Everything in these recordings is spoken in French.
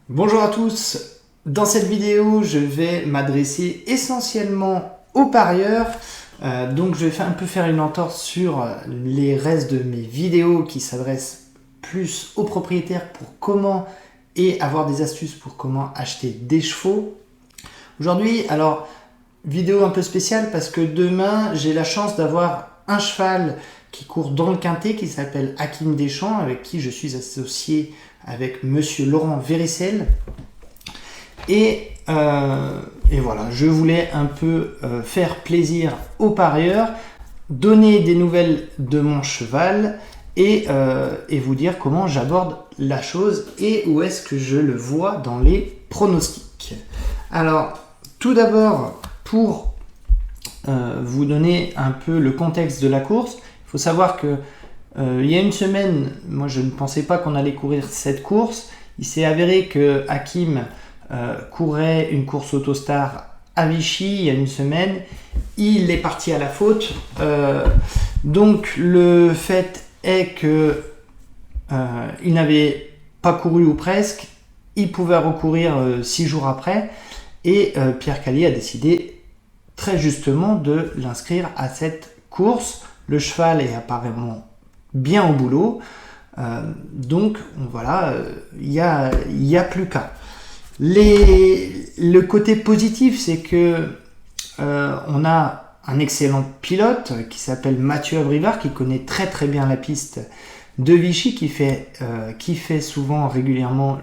Bonjour à tous, dans cette vidéo je vais m'adresser essentiellement aux parieurs, donc je vais un peu faire une entorse sur les restes de mes vidéos qui s'adressent plus aux propriétaires pour comment et avoir des astuces pour comment acheter des chevaux. Aujourd'hui, alors vidéo un peu spéciale parce que demain j'ai la chance d'avoir un cheval qui court dans le quintet qui s'appelle Hakim Deschamps, avec qui je suis associé avec monsieur Laurent Véricel. Et voilà, je voulais un peu faire plaisir aux parieurs, donner des nouvelles de mon cheval et vous dire comment j'aborde la chose et où est-ce que je le vois dans les pronostics. Alors, tout d'abord, pour vous donner un peu le contexte de la course, il faut savoir que il y a une semaine, moi je ne pensais pas qu'on allait courir cette course. Il s'est avéré que Hakim courait une course Autostar à Vichy il y a une semaine. Il est parti à la faute. Donc le fait est que il n'avait pas couru ou presque. Il pouvait recourir 6 jours après. Et Pierre Cali a décidé très justement de l'inscrire à cette course. Le cheval est apparemment bien au boulot, donc voilà, il y a plus qu'à. Le côté positif, c'est que on a un excellent pilote qui s'appelle Mathieu Abrivard, qui connaît très très bien la piste de Vichy, qui fait souvent régulièrement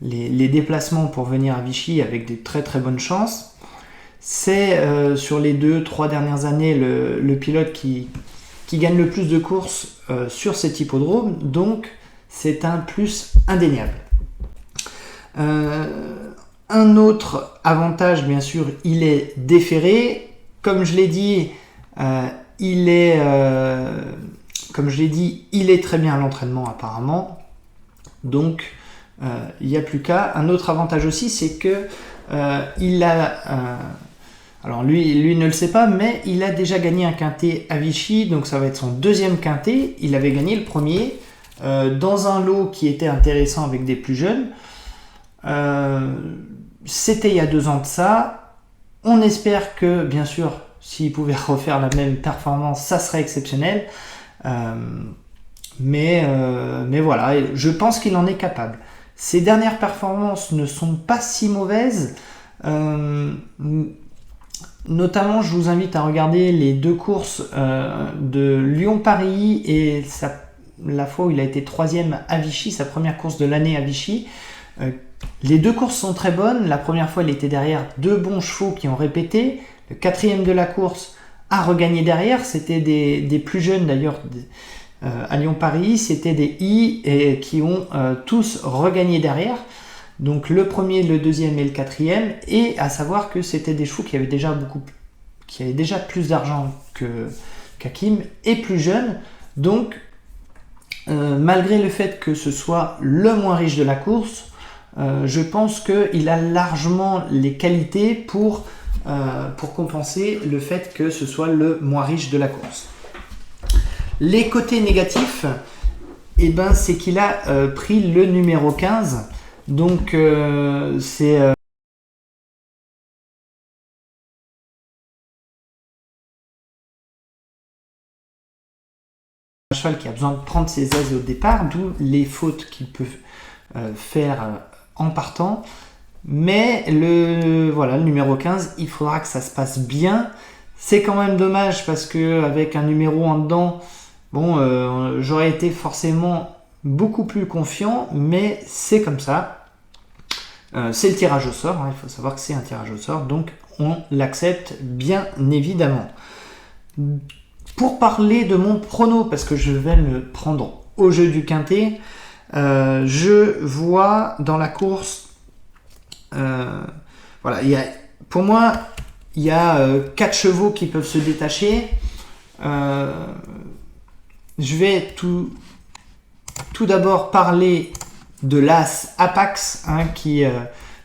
les déplacements pour venir à Vichy avec des très très bonnes chances. C'est sur les 2-3 dernières années le pilote qui gagne le plus de courses sur cet hippodrome, donc c'est un plus indéniable. Un autre avantage, bien sûr, il est déféré. Comme je l'ai dit, il est très bien à l'entraînement apparemment, donc il n'y a plus qu'à. Un autre avantage aussi, c'est que il a alors lui ne le sait pas, mais il a déjà gagné un quintet à Vichy, donc ça va être son deuxième quintet. Il avait gagné le premier dans un lot qui était intéressant avec des plus jeunes. C'était il y a 2 ans de ça. On espère que, bien sûr, s'il pouvait refaire la même performance, ça serait exceptionnel. Mais voilà, je pense qu'il en est capable. Ses dernières performances ne sont pas si mauvaises. Notamment, je vous invite à regarder les 2 courses de Lyon-Paris et la fois où il a été 3e à Vichy, sa première course de l'année à Vichy. Les 2 courses sont très bonnes. La première fois, il était derrière 2 bons chevaux qui ont répété. Le 4e de la course a regagné derrière. C'était des plus jeunes d'ailleurs à Lyon-Paris. C'était des I et qui ont tous regagné derrière. Donc le premier, le deuxième et le 4e, et à savoir que c'était des chevaux qui avaient déjà plus d'argent qu'Hakim et plus jeunes. Donc malgré le fait que ce soit le moins riche de la course, je pense qu'il a largement les qualités pour compenser le fait que ce soit le moins riche de la course. Les côtés négatifs, c'est qu'il a pris le numéro 15. Donc c'est un cheval qui a besoin de prendre ses aises au départ, d'où les fautes qu'il peut faire en partant. Mais le numéro 15, il faudra que ça se passe bien. C'est quand même dommage parce qu'avec un numéro en dedans, j'aurais été forcément beaucoup plus confiant, mais c'est comme ça. C'est le tirage au sort, il faut savoir que c'est un tirage au sort, donc on l'accepte bien évidemment. Pour parler de mon prono, parce que je vais me prendre au jeu du quintet, je vois dans la course, pour moi, il y a 4 chevaux qui peuvent se détacher. Je vais tout d'abord parler de l'As Apax, qui,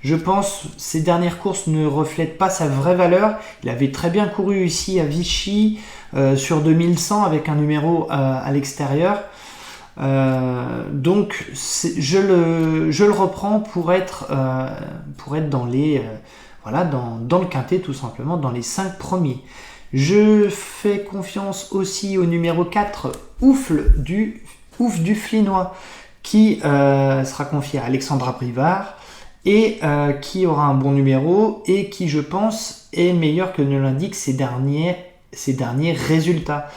je pense, ces dernières courses ne reflètent pas sa vraie valeur. Il avait très bien couru ici à Vichy sur 2100 avec un numéro à l'extérieur. Donc je le reprends pour être dans les voilà, dans le quintet, tout simplement, dans les 5 premiers. Je fais confiance aussi au numéro 4, Ouf du Flinois, qui sera confié à Alexandra Brivard et qui aura un bon numéro et qui, je pense, est meilleur que ne l'indiquent ses derniers résultats.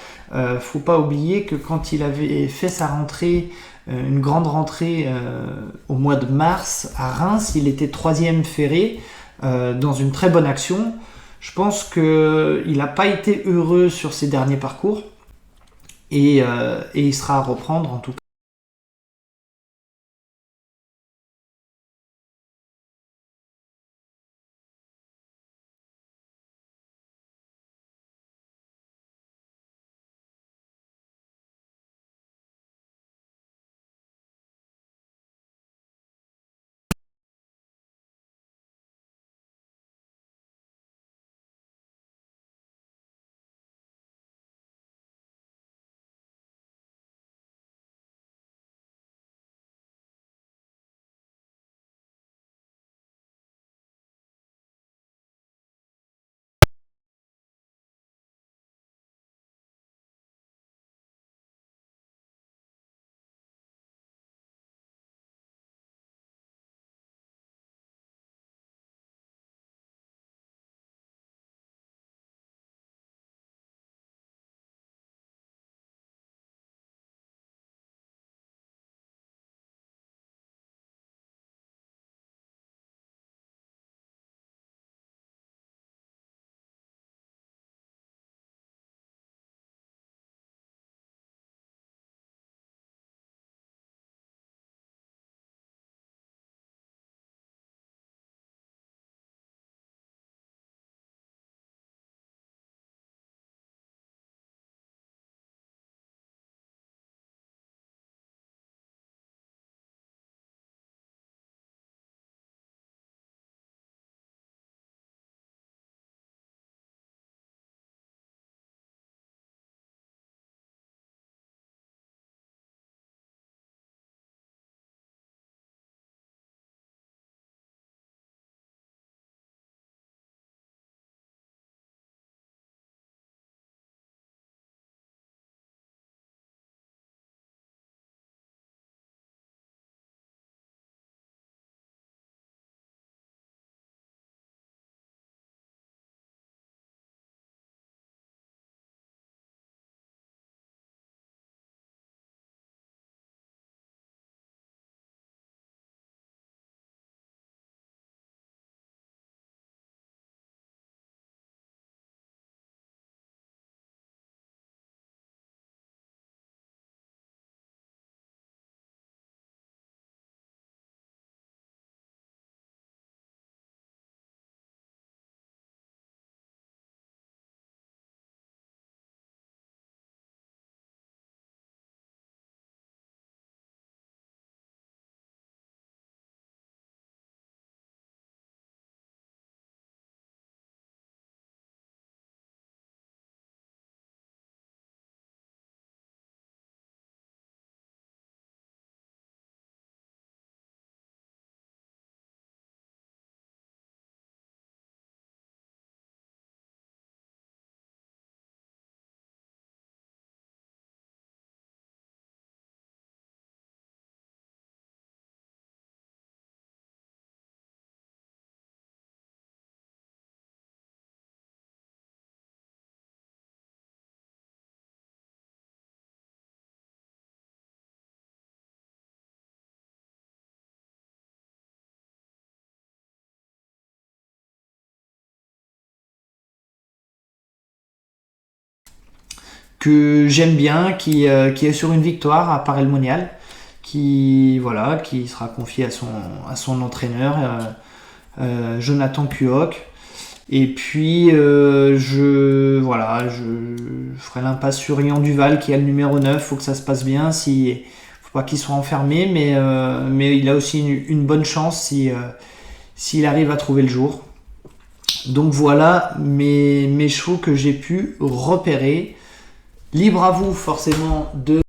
Faut pas oublier que quand il avait fait sa rentrée, une grande rentrée au mois de mars à Reims, il était 3e ferré dans une très bonne action. Je pense qu'il n'a pas été heureux sur ses derniers parcours et il sera à reprendre en tout cas. Que j'aime bien, qui est sur une victoire à Paray-le-Monial, qui sera confié à son entraîneur Jonathan Cuoc. Et puis je ferai l'impasse sur Ian Duval qui a le numéro 9. Faut que ça se passe bien, faut pas qu'il soit enfermé, mais il a aussi une bonne chance s'il arrive à trouver le jour. Donc voilà mes chevaux que j'ai pu repérer. Libre à vous forcément de